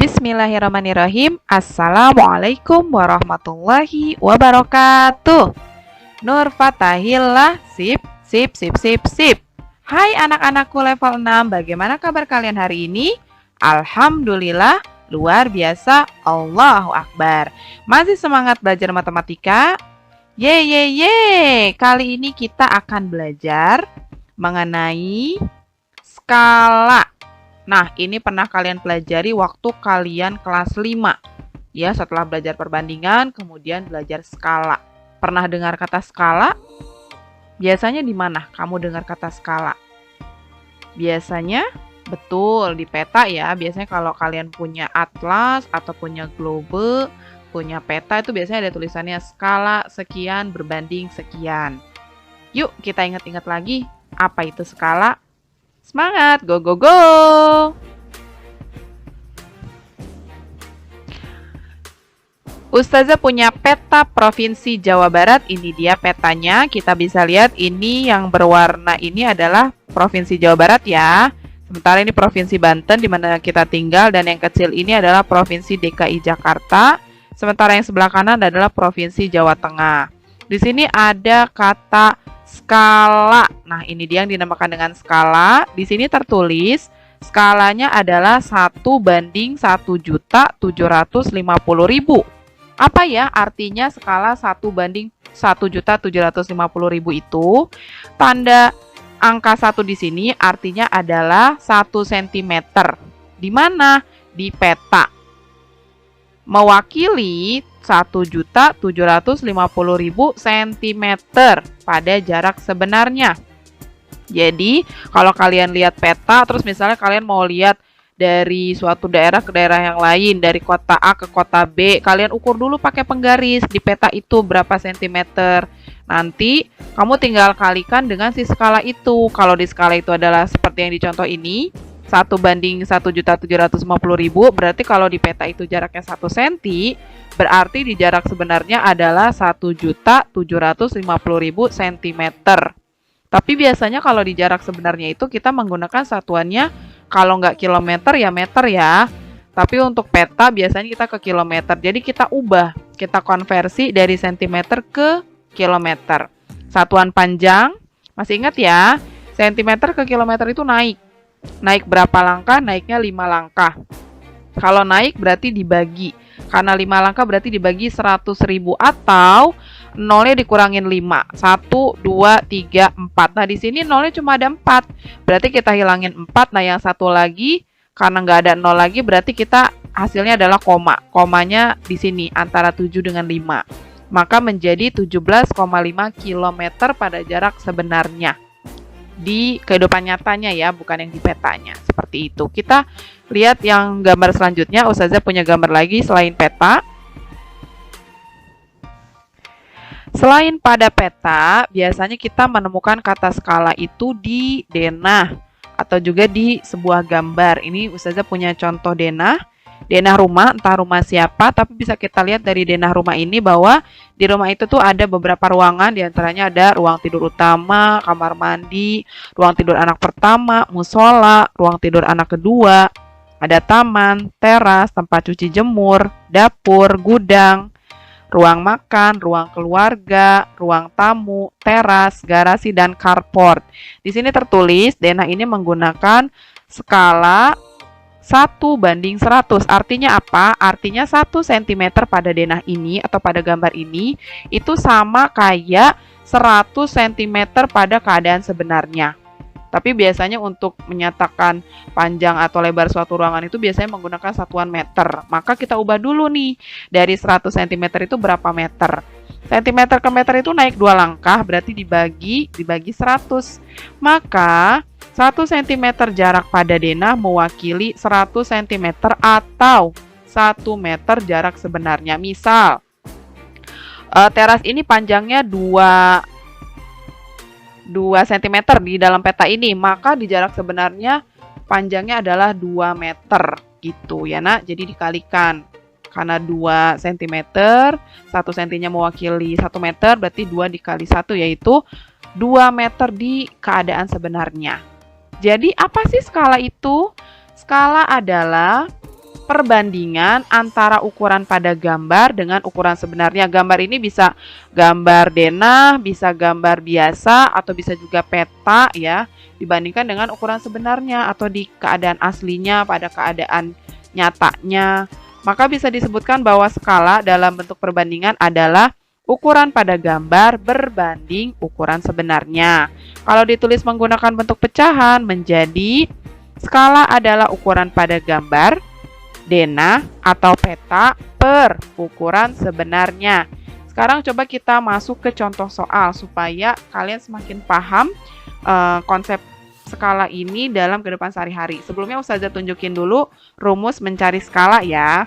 Bismillahirrahmanirrahim. Assalamualaikum warahmatullahi wabarakatuh. Nur Fatahillah, sip, sip, sip, sip, sip. Hai anak-anakku level 6, bagaimana kabar kalian hari ini? Alhamdulillah, luar biasa, Allahu Akbar. Masih semangat belajar matematika? Ye, ye, ye. Kali ini kita akan belajar mengenai skala. Nah, ini pernah kalian pelajari waktu kalian kelas 5. Ya, setelah belajar perbandingan, kemudian belajar skala. Pernah dengar kata skala? Biasanya di mana kamu dengar kata skala? Biasanya, betul, di peta ya. Biasanya kalau kalian punya atlas atau punya globe, punya peta, itu biasanya ada tulisannya skala sekian berbanding sekian. Yuk, kita ingat-ingat lagi, apa itu skala? Semangat, go go go! Ustazah punya peta Provinsi Jawa Barat. Ini dia petanya. Kita bisa lihat ini yang berwarna ini adalah Provinsi Jawa Barat ya. Sementara ini Provinsi Banten di mana kita tinggal, dan yang kecil ini adalah Provinsi DKI Jakarta. Sementara yang sebelah kanan adalah Provinsi Jawa Tengah. Di sini ada kata skala. Nah, ini dia yang dinamakan dengan skala. Di sini tertulis skalanya adalah 1:1.750.000. Apa ya artinya skala 1:1.750.000 itu? Tanda angka 1 di sini artinya adalah 1 cm. Di mana? Di peta. Mewakili 1.750.000 cm pada jarak sebenarnya. Jadi, kalau kalian lihat peta, terus misalnya kalian mau lihat dari suatu daerah ke daerah yang lain, dari kota A ke kota B, kalian ukur dulu pakai penggaris di peta itu berapa sentimeter. Nanti, kamu tinggal kalikan dengan si skala itu. Kalau di skala itu adalah seperti yang dicontoh ini, 1:1.750.000, berarti kalau di peta itu jaraknya 1 cm, berarti di jarak sebenarnya adalah 1.750.000 cm. Tapi biasanya kalau di jarak sebenarnya itu kita menggunakan satuannya, kalau nggak kilometer ya meter ya. Tapi untuk peta biasanya kita ke kilometer. Jadi kita ubah, kita konversi dari sentimeter ke kilometer. Satuan panjang, masih ingat ya, sentimeter ke kilometer itu naik. Naik berapa langkah? Naiknya 5 langkah. Kalau naik berarti dibagi. Karena 5 langkah berarti dibagi 100.000 atau nolnya dikurangin 5. 1, 2, 3, 4. Nah, di sini nolnya cuma ada 4. Berarti kita hilangin 4. Nah, yang satu lagi karena nggak ada nol lagi berarti kita hasilnya adalah koma. Komanya di sini antara 7 dengan 5. Maka menjadi 17,5 km pada jarak sebenarnya. Di kehidupan nyatanya ya, bukan yang di petanya. Seperti itu. Kita lihat yang gambar selanjutnya. Ustazah punya gambar lagi selain peta. Selain pada peta, biasanya kita menemukan kata skala itu di denah atau juga di sebuah gambar. Ini Ustazah punya contoh denah. Denah rumah, entah rumah siapa, tapi bisa kita lihat dari denah rumah ini bahwa di rumah itu tuh ada beberapa ruangan, diantaranya ada ruang tidur utama, kamar mandi, ruang tidur anak pertama, musola, ruang tidur anak kedua, ada taman, teras, tempat cuci jemur, dapur, gudang, ruang makan, ruang keluarga, ruang tamu, teras, garasi, dan carport. Di sini tertulis denah ini menggunakan skala 1:100. Artinya apa? Artinya 1 cm pada denah ini atau pada gambar ini itu sama kayak 100 cm pada keadaan sebenarnya. Tapi biasanya untuk menyatakan panjang atau lebar suatu ruangan itu biasanya menggunakan satuan meter. Maka kita ubah dulu nih. Dari 100 cm itu berapa meter? Centimeter ke meter itu naik 2 langkah, berarti dibagi 100. Maka 1 cm jarak pada denah mewakili 100 cm atau 1 meter jarak sebenarnya. Misal, teras ini panjangnya 2 cm di dalam peta ini, maka di jarak sebenarnya panjangnya adalah 2 meter gitu ya nak. Jadi dikalikan. Karena 2 cm, 1 cm-nya mewakili 1 meter, berarti 2 dikali 1 yaitu 2 meter di keadaan sebenarnya. Jadi apa sih skala itu? Skala adalah perbandingan antara ukuran pada gambar dengan ukuran sebenarnya. Gambar ini bisa gambar denah, bisa gambar biasa, atau bisa juga peta ya, dibandingkan dengan ukuran sebenarnya atau di keadaan aslinya pada keadaan nyatanya. Maka bisa disebutkan bahwa skala dalam bentuk perbandingan adalah ukuran pada gambar berbanding ukuran sebenarnya. Kalau ditulis menggunakan bentuk pecahan menjadi skala adalah ukuran pada gambar, denah atau peta per ukuran sebenarnya. Sekarang coba kita masuk ke contoh soal supaya kalian semakin paham konsep skala ini dalam kehidupan sehari-hari. Sebelumnya Ustazah tunjukin dulu rumus mencari skala ya.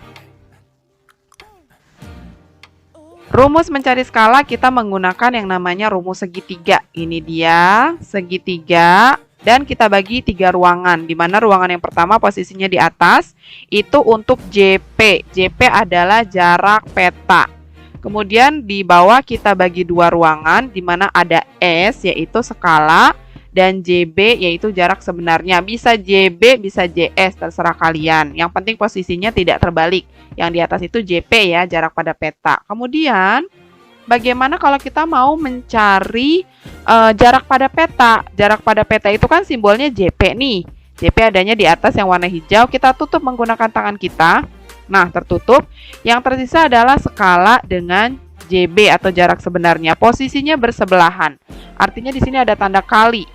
Rumus mencari skala kita menggunakan yang namanya rumus segitiga. Ini dia segitiga. Dan kita bagi 3 ruangan, di mana ruangan yang pertama posisinya di atas, itu untuk JP. JP adalah jarak peta. Kemudian di bawah kita bagi 2 ruangan, di mana ada S, yaitu skala, dan JB, yaitu jarak sebenarnya. Bisa JB, bisa JS, terserah kalian. Yang penting posisinya tidak terbalik. Yang di atas itu JP ya, jarak pada peta. Kemudian, bagaimana kalau kita mau mencari jarak pada peta? Jarak pada peta itu kan simbolnya JP nih. JP adanya di atas yang warna hijau. Kita tutup menggunakan tangan kita. Nah, tertutup. Yang tersisa adalah skala dengan JB atau jarak sebenarnya. Posisinya bersebelahan. Artinya di sini ada tanda kali.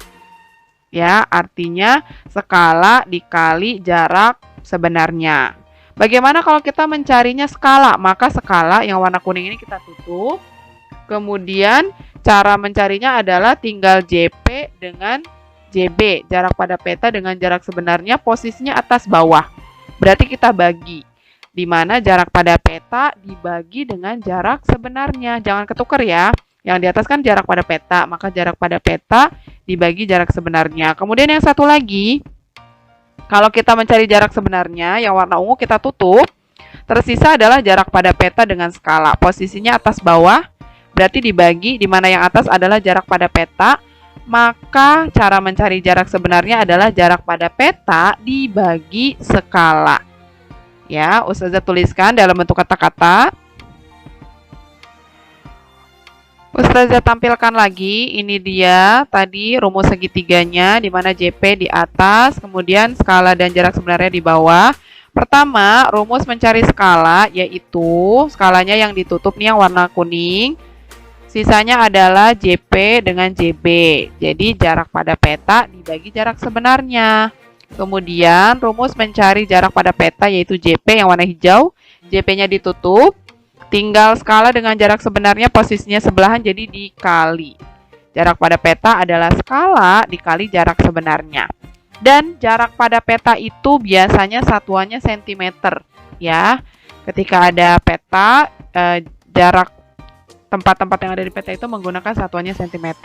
Ya, artinya skala dikali jarak sebenarnya. Bagaimana kalau kita mencarinya skala? Maka skala yang warna kuning ini kita tutup. Kemudian cara mencarinya adalah tinggal JP dengan JB, jarak pada peta dengan jarak sebenarnya, posisinya atas bawah. Berarti kita bagi, di mana jarak pada peta dibagi dengan jarak sebenarnya. Jangan ketukar ya. Yang di atas kan jarak pada peta, maka jarak pada peta dibagi jarak sebenarnya. Kemudian yang satu lagi, kalau kita mencari jarak sebenarnya, yang warna ungu kita tutup. Tersisa adalah jarak pada peta dengan skala. Posisinya atas bawah. Berarti dibagi, di mana yang atas adalah jarak pada peta, maka cara mencari jarak sebenarnya adalah jarak pada peta dibagi skala. Ya, Ustazah tuliskan dalam bentuk kata-kata. Ustazah tampilkan lagi, ini dia tadi rumus segitiganya, di mana JP di atas, kemudian skala dan jarak sebenarnya di bawah. Pertama, rumus mencari skala, yaitu skalanya yang ditutup nih yang warna kuning. Sisanya adalah JP dengan JB. Jadi jarak pada peta dibagi jarak sebenarnya. Kemudian rumus mencari jarak pada peta yaitu JP yang warna hijau. JP-nya ditutup. Tinggal skala dengan jarak sebenarnya posisinya sebelahan jadi dikali. Jarak pada peta adalah skala dikali jarak sebenarnya. Dan jarak pada peta itu biasanya satuannya cm ya. Ketika ada peta, jarak tempat-tempat yang ada di peta itu menggunakan satuannya cm.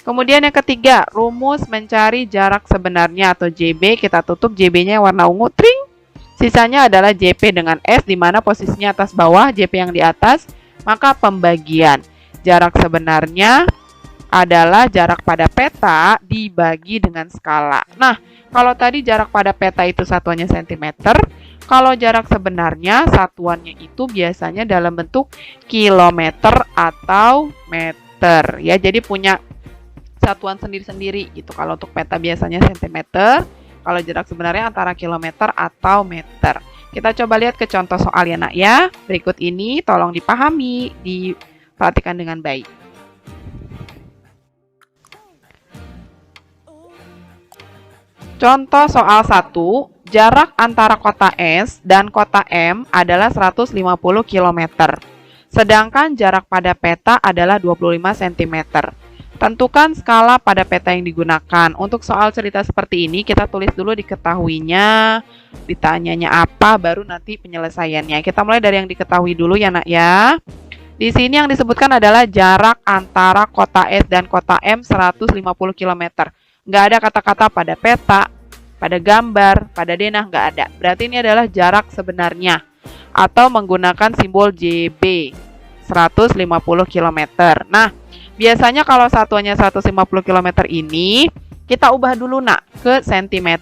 Kemudian yang ketiga, rumus mencari jarak sebenarnya atau JB, kita tutup JB-nya warna ungu, tring. Sisanya adalah JP dengan S, di mana posisinya atas bawah, JP yang di atas, maka pembagian jarak sebenarnya adalah jarak pada peta dibagi dengan skala. Nah, kalau tadi jarak pada peta itu satuannya cm, kalau jarak sebenarnya satuannya itu biasanya dalam bentuk kilometer atau meter ya. Jadi punya satuan sendiri-sendiri gitu. Kalau untuk peta biasanya cm, kalau jarak sebenarnya antara kilometer atau meter. Kita coba lihat ke contoh soal ya nak ya. Berikut ini tolong dipahami, diperhatikan dengan baik. Contoh soal 1. Jarak antara kota S dan kota M adalah 150 km. Sedangkan jarak pada peta adalah 25 cm. Tentukan skala pada peta yang digunakan. Untuk soal cerita seperti ini, kita tulis dulu diketahuinya, ditanyanya apa, baru nanti penyelesaiannya. Kita mulai dari yang diketahui dulu ya nak ya. Di sini yang disebutkan adalah jarak antara kota S dan kota M 150 km. Nggak ada kata-kata pada peta, pada gambar, pada denah, nggak ada. Berarti ini adalah jarak sebenarnya. Atau menggunakan simbol JB, 150 km. Nah, biasanya kalau satuannya 150 km ini, kita ubah dulu nak ke cm.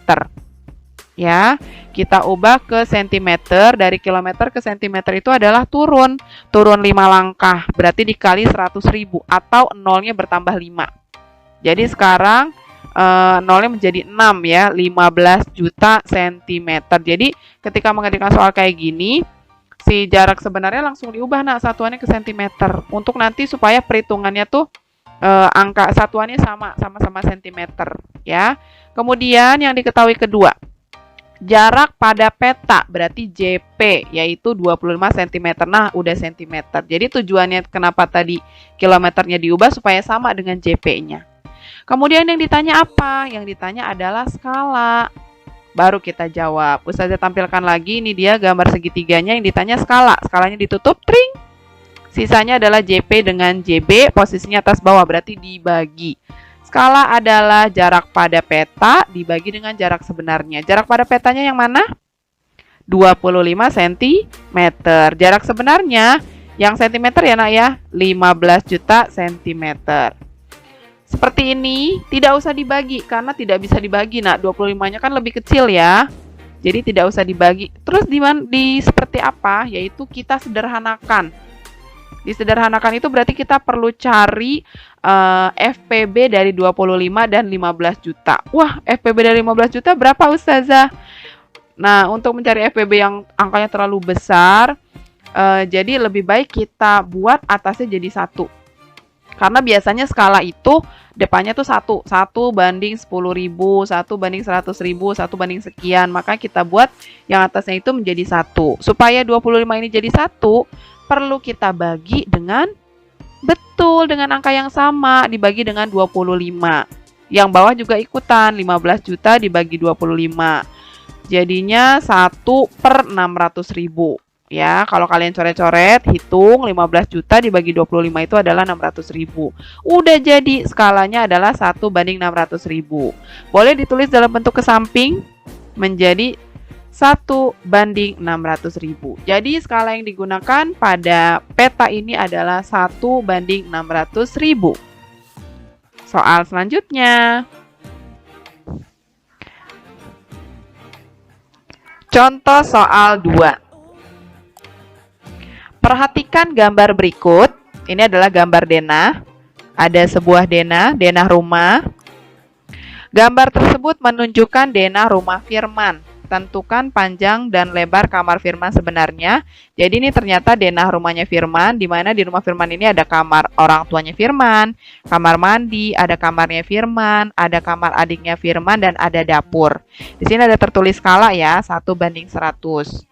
ya. Kita ubah ke sentimeter, dari kilometer ke sentimeter itu adalah turun 5 langkah, berarti dikali 100.000 atau nolnya bertambah 5. Jadi sekarang nolnya menjadi 6 ya, 15 juta sentimeter. Jadi ketika mengerjakan soal kayak gini, si jarak sebenarnya langsung diubah satuannya ke sentimeter, untuk nanti supaya perhitungannya tuh angka satuannya sama-sama sentimeter ya. Kemudian yang diketahui kedua, jarak pada peta berarti JP yaitu 25 cm. Nah, udah cm. Jadi tujuannya kenapa tadi kilometernya diubah supaya sama dengan JP-nya. Kemudian yang ditanya apa? Yang ditanya adalah skala. Baru kita jawab. Ustazah tampilkan lagi, ini dia gambar segitiganya yang ditanya skala. Skalanya ditutup, tring. Sisanya adalah JP dengan JB, posisinya atas bawah berarti dibagi. Skala adalah jarak pada peta dibagi dengan jarak sebenarnya. Jarak pada petanya yang mana? 25 cm. Jarak sebenarnya yang cm ya nak ya, 15 juta cm. Seperti ini, tidak usah dibagi karena tidak bisa dibagi nak. 25-nya kan lebih kecil ya. Jadi tidak usah dibagi. Terus di seperti apa? Yaitu kita sederhanakan. Disederhanakan itu berarti kita perlu cari FPB dari 25 dan 15 juta. Wah, FPB dari 15 juta berapa Ustazah? Nah, untuk mencari FPB yang angkanya terlalu besar, jadi lebih baik kita buat atasnya jadi 1. Karena biasanya skala itu depannya tuh 1 banding 10.000, 1 banding 100.000, 1 banding sekian. Maka kita buat yang atasnya itu menjadi 1. Supaya 25 ini jadi 1, perlu kita bagi dengan betul dengan angka yang sama, dibagi dengan 25. Yang bawah juga ikutan, 15 juta dibagi 25. Jadinya 1/600.000. Ya, kalau kalian coret-coret, hitung 15 juta dibagi 25 itu adalah 600.000. Udah jadi, skalanya adalah 1 banding 600.000. Boleh ditulis dalam bentuk ke samping menjadi 1 banding 600.000. Jadi skala yang digunakan pada peta ini adalah 1 banding 600.000. Soal selanjutnya. Contoh soal 2. Perhatikan gambar berikut. Ini adalah gambar denah. Ada sebuah denah rumah. Gambar tersebut menunjukkan denah rumah Firman. Tentukan panjang dan lebar kamar Firman sebenarnya. Jadi ini ternyata denah rumahnya Firman, di mana di rumah Firman ini ada kamar orang tuanya Firman, kamar mandi, ada kamarnya Firman, ada kamar adiknya Firman, dan ada dapur. Di sini ada tertulis skala ya, 1 banding 100.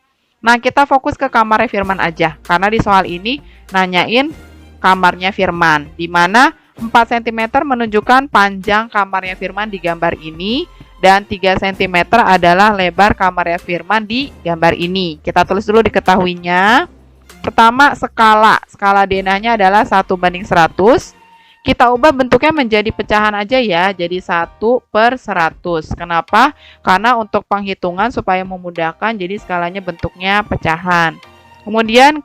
Nah, kita fokus ke kamarnya Firman aja, karena di soal ini nanyain kamarnya Firman, di mana 4 cm menunjukkan panjang kamarnya Firman di gambar ini, dan 3 cm adalah lebar kamarnya Firman di gambar ini. Kita tulis dulu diketahuinya. Pertama, skala denahnya adalah 1 banding 100. Kita ubah bentuknya menjadi pecahan aja ya, jadi 1/100. Kenapa? Karena untuk penghitungan supaya memudahkan, jadi skalanya bentuknya pecahan. Kemudian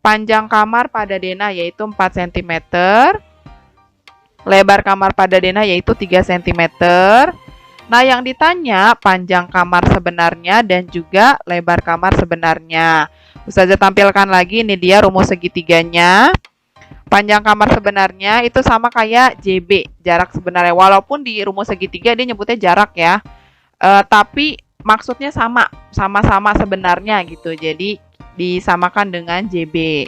panjang kamar pada denah yaitu 4 cm. Lebar kamar pada denah yaitu 3 cm. Nah, yang ditanya panjang kamar sebenarnya dan juga lebar kamar sebenarnya. Ustazah tampilkan lagi, ini dia rumus segitiganya. Panjang kamar sebenarnya itu sama kayak JB, jarak sebenarnya. Walaupun di rumus segitiga dia nyebutnya jarak ya. Tapi maksudnya sama-sama sebenarnya gitu. Jadi disamakan dengan JB.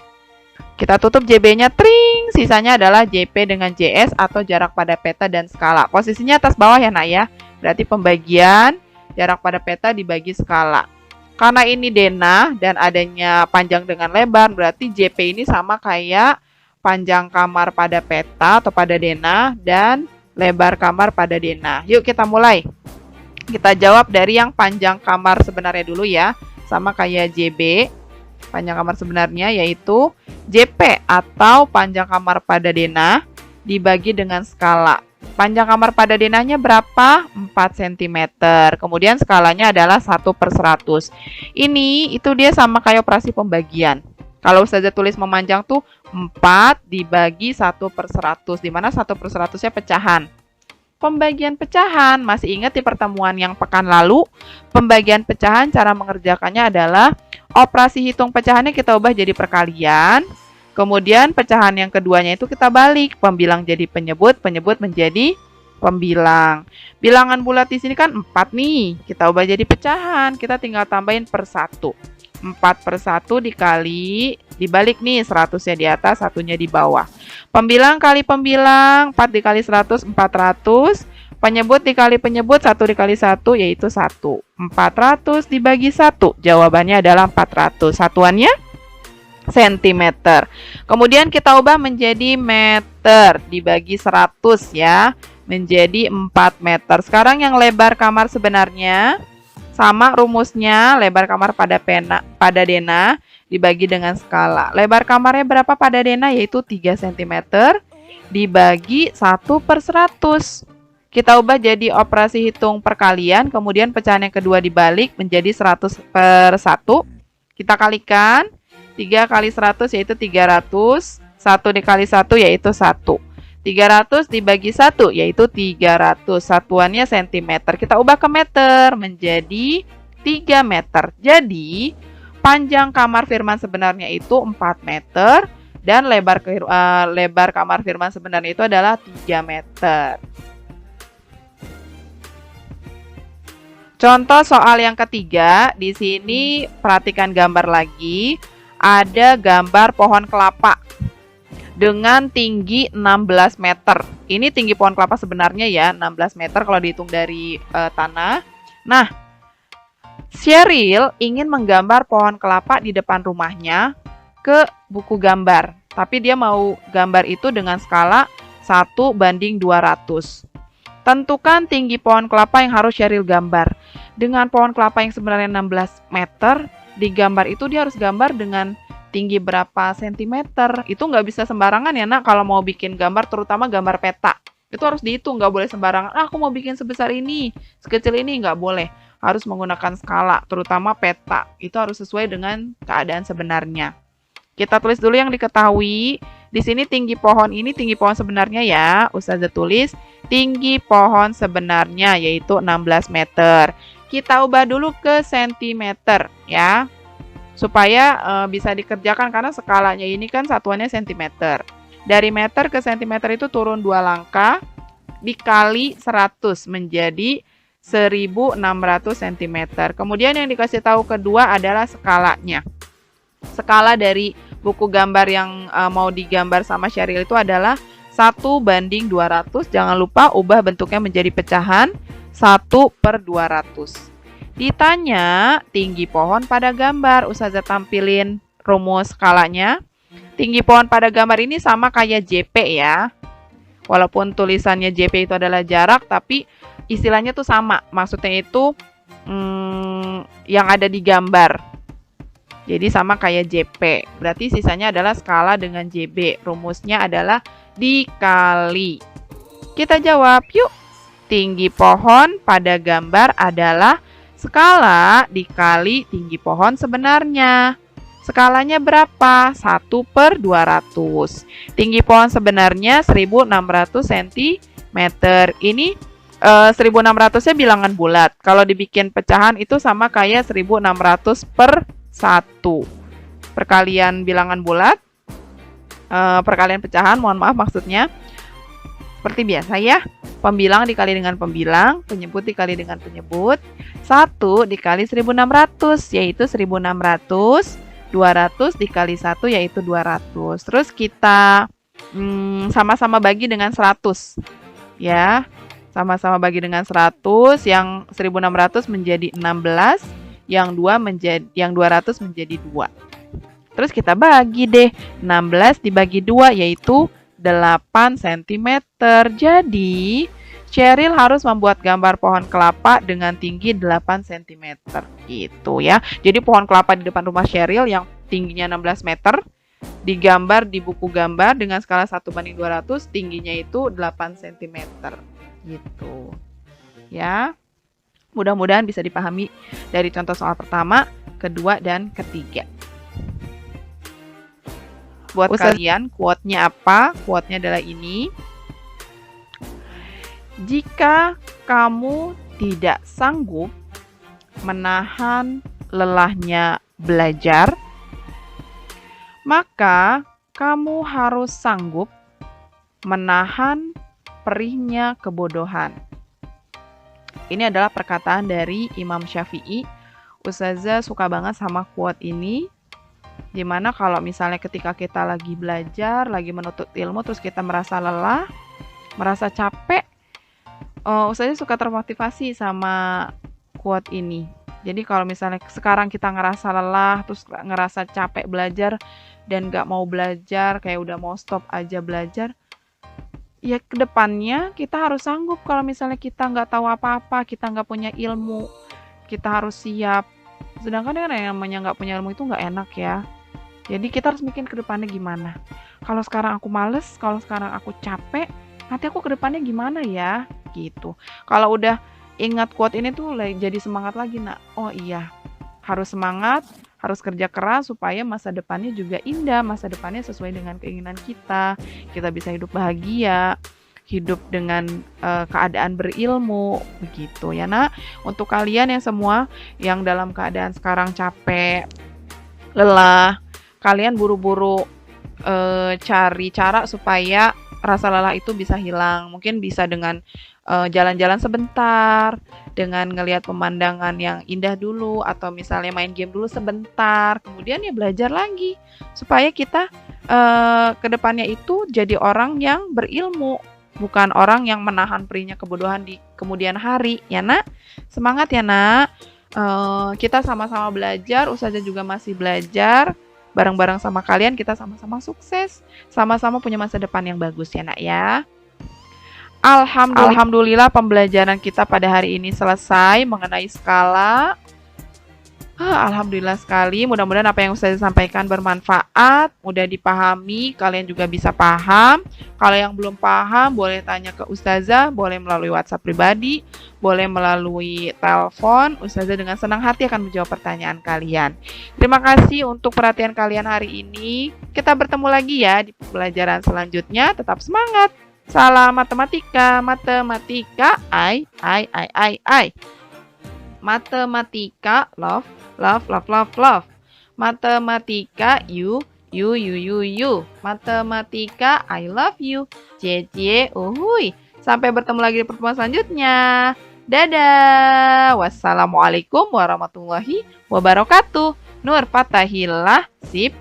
Kita tutup JB-nya, tring. Sisanya adalah JP dengan JS atau jarak pada peta dan skala. Posisinya atas bawah ya nak ya. Berarti pembagian jarak pada peta dibagi skala. Karena ini denah dan adanya panjang dengan lebar, berarti JP ini sama kayak panjang kamar pada peta atau pada denah dan lebar kamar pada denah. Yuk kita mulai. Kita jawab dari yang panjang kamar sebenarnya dulu ya. Sama kayak JB. Panjang kamar sebenarnya yaitu JP atau panjang kamar pada denah dibagi dengan skala. Panjang kamar pada denahnya berapa? 4 cm. Kemudian skalanya adalah 1/100. Itu dia sama kayak operasi pembagian. Kalau Ustazah tulis memanjang tuh 4 dibagi 1/100, di mana 1/100-nya pecahan. pembagian pecahan. Masih ingat di pertemuan yang pekan lalu, pembagian pecahan cara mengerjakannya adalah operasi hitung pecahannya kita ubah jadi perkalian. Kemudian pecahan yang keduanya itu kita balik, pembilang jadi penyebut, penyebut menjadi pembilang. Bilangan bulat di sini kan 4 nih, kita ubah jadi pecahan, kita tinggal tambahin per 1. 4 per 1 dibalik nih, 100-nya di atas, satunya di bawah. Pembilang kali pembilang, 4 dikali 100, 400. Penyebut dikali penyebut, 1 dikali 1, yaitu 1. 400 dibagi 1, jawabannya adalah 400. Satuannya sentimeter. Kemudian kita ubah menjadi meter, dibagi 100 ya, menjadi 4 meter. Sekarang yang lebar kamar sebenarnya, sama rumusnya, lebar kamar pada Dena dibagi dengan skala. Lebar kamarnya berapa pada Dena? Yaitu 3 cm dibagi 1 per 100. Kita ubah jadi operasi hitung perkalian, kemudian pecahan yang kedua dibalik menjadi 100 per 1. Kita kalikan, 3 kali 100 yaitu 300, 1 dikali 1 yaitu 1. 300 dibagi 1 yaitu 300. Satuannya cm. Kita ubah ke meter menjadi 3 meter. Jadi panjang kamar Firman sebenarnya itu 4 meter dan lebar kamar Firman sebenarnya itu adalah 3 meter. Contoh soal yang ketiga, di sini perhatikan gambar lagi. Ada gambar pohon kelapa dengan tinggi 16 meter. Ini tinggi pohon kelapa sebenarnya ya, 16 meter kalau dihitung dari tanah. Nah, Sheryl ingin menggambar pohon kelapa di depan rumahnya ke buku gambar. Tapi dia mau gambar itu dengan skala 1:200. Tentukan tinggi pohon kelapa yang harus Sheryl gambar. Dengan pohon kelapa yang sebenarnya 16 meter, di gambar itu dia harus gambar dengan tinggi berapa sentimeter. Itu nggak bisa sembarangan ya nak, kalau mau bikin gambar, terutama gambar peta. Itu harus dihitung, nggak boleh sembarangan. Aku mau bikin sebesar ini, sekecil ini, nggak boleh. Harus menggunakan skala, terutama peta. Itu harus sesuai dengan keadaan sebenarnya. Kita tulis dulu yang diketahui. Di sini tinggi pohon ini, tinggi pohon sebenarnya ya. Ustazah tulis tinggi pohon sebenarnya, yaitu 16 meter. Kita ubah dulu ke sentimeter ya, supaya bisa dikerjakan karena skalanya ini kan satuannya sentimeter. Dari meter ke sentimeter itu turun 2 langkah, dikali 100 menjadi 1600 cm. Kemudian yang dikasih tahu kedua adalah skalanya. Skala dari buku gambar yang mau digambar sama Sheryl itu adalah 1:200. Jangan lupa ubah bentuknya menjadi pecahan 1/200. Ditanya tinggi pohon pada gambar, Ustazah tampilin rumus skalanya. Tinggi pohon pada gambar ini sama kayak JP ya. Walaupun tulisannya JP itu adalah jarak, tapi istilahnya tuh sama. Maksudnya itu yang ada di gambar. Jadi sama kayak JP. Berarti sisanya adalah skala dengan JB. Rumusnya adalah dikali. Kita jawab yuk. Tinggi pohon pada gambar adalah skala dikali tinggi pohon sebenarnya. Skalanya berapa? 1/200. Tinggi pohon sebenarnya 1600 cm. Ini 1600-nya bilangan bulat. Kalau dibikin pecahan itu sama kayak 1600 per 1. Perkalian bilangan bulat, perkalian pecahan, mohon maaf maksudnya. Seperti biasa ya, pembilang dikali dengan pembilang, penyebut dikali dengan penyebut. 1 dikali 1600 yaitu 1600, 200 dikali 1 yaitu 200. Terus kita sama-sama bagi dengan 100 ya. Sama-sama bagi dengan 100, yang 1600 menjadi 16, yang 200 menjadi 2. Terus kita bagi deh, 16 dibagi 2 yaitu 8 cm. Jadi, Sheryl harus membuat gambar pohon kelapa dengan tinggi 8 cm. Gitu ya. Jadi pohon kelapa di depan rumah Sheryl yang tingginya 16 meter digambar di buku gambar dengan skala 1/200, tingginya itu 8 cm. Gitu. Ya. Mudah-mudahan bisa dipahami dari contoh soal pertama, kedua, dan ketiga. Buat kalian, quote-nya apa? Quote-nya adalah ini. Jika kamu tidak sanggup menahan lelahnya belajar, maka kamu harus sanggup menahan perihnya kebodohan. Ini adalah perkataan dari Imam Syafi'i. Ustazah suka banget sama quote ini. Dimana kalau misalnya ketika kita lagi belajar, lagi menuntut ilmu, terus kita merasa lelah, merasa capek, Ustazah suka termotivasi sama quote ini. Jadi kalau misalnya sekarang kita ngerasa lelah, terus ngerasa capek belajar, dan gak mau belajar, kayak udah mau stop aja belajar, ya kedepannya kita harus sanggup. Kalau misalnya kita nggak tahu apa-apa, kita nggak punya ilmu, kita harus siap. Sedangkan yang namanya nggak punya ilmu itu nggak enak ya. Jadi kita harus mikir kedepannya gimana. Kalau sekarang aku males, kalau sekarang aku capek, nanti aku kedepannya gimana ya? Gitu. Kalau udah ingat quote ini tuh jadi semangat lagi, nak. Oh iya, harus semangat, harus kerja keras supaya masa depannya juga indah, masa depannya sesuai dengan keinginan kita bisa hidup bahagia, hidup dengan keadaan berilmu, begitu ya nak. Untuk kalian yang semua yang dalam keadaan sekarang capek, lelah, kalian buru-buru cari cara supaya rasa lelah itu bisa hilang. Mungkin bisa dengan jalan-jalan sebentar, dengan ngelihat pemandangan yang indah dulu, atau misalnya main game dulu sebentar, kemudian ya belajar lagi supaya kita kedepannya itu jadi orang yang berilmu, bukan orang yang menahan perihnya kebodohan di kemudian hari ya nak. Semangat ya nak. Kita sama-sama belajar, Ustazah juga masih belajar. Bareng-bareng sama kalian kita sama-sama sukses, sama-sama punya masa depan yang bagus ya nak ya. Alhamdulillah pembelajaran kita pada hari ini selesai mengenai skala. Alhamdulillah sekali, mudah-mudahan apa yang Ustazah sampaikan bermanfaat, mudah dipahami, kalian juga bisa paham. Kalau yang belum paham boleh tanya ke Ustazah, boleh melalui WhatsApp pribadi, boleh melalui telepon. Ustazah dengan senang hati akan menjawab pertanyaan kalian. Terima kasih untuk perhatian kalian hari ini. Kita bertemu lagi ya di pembelajaran selanjutnya. Tetap semangat. Salam matematika, matematika, matematika, love. Matematika, you. Matematika, I love you. Cie, uhuy. Sampai bertemu lagi di pertemuan selanjutnya. Dadah. Wassalamualaikum warahmatullahi wabarakatuh. Nur Fatahillah. Sip.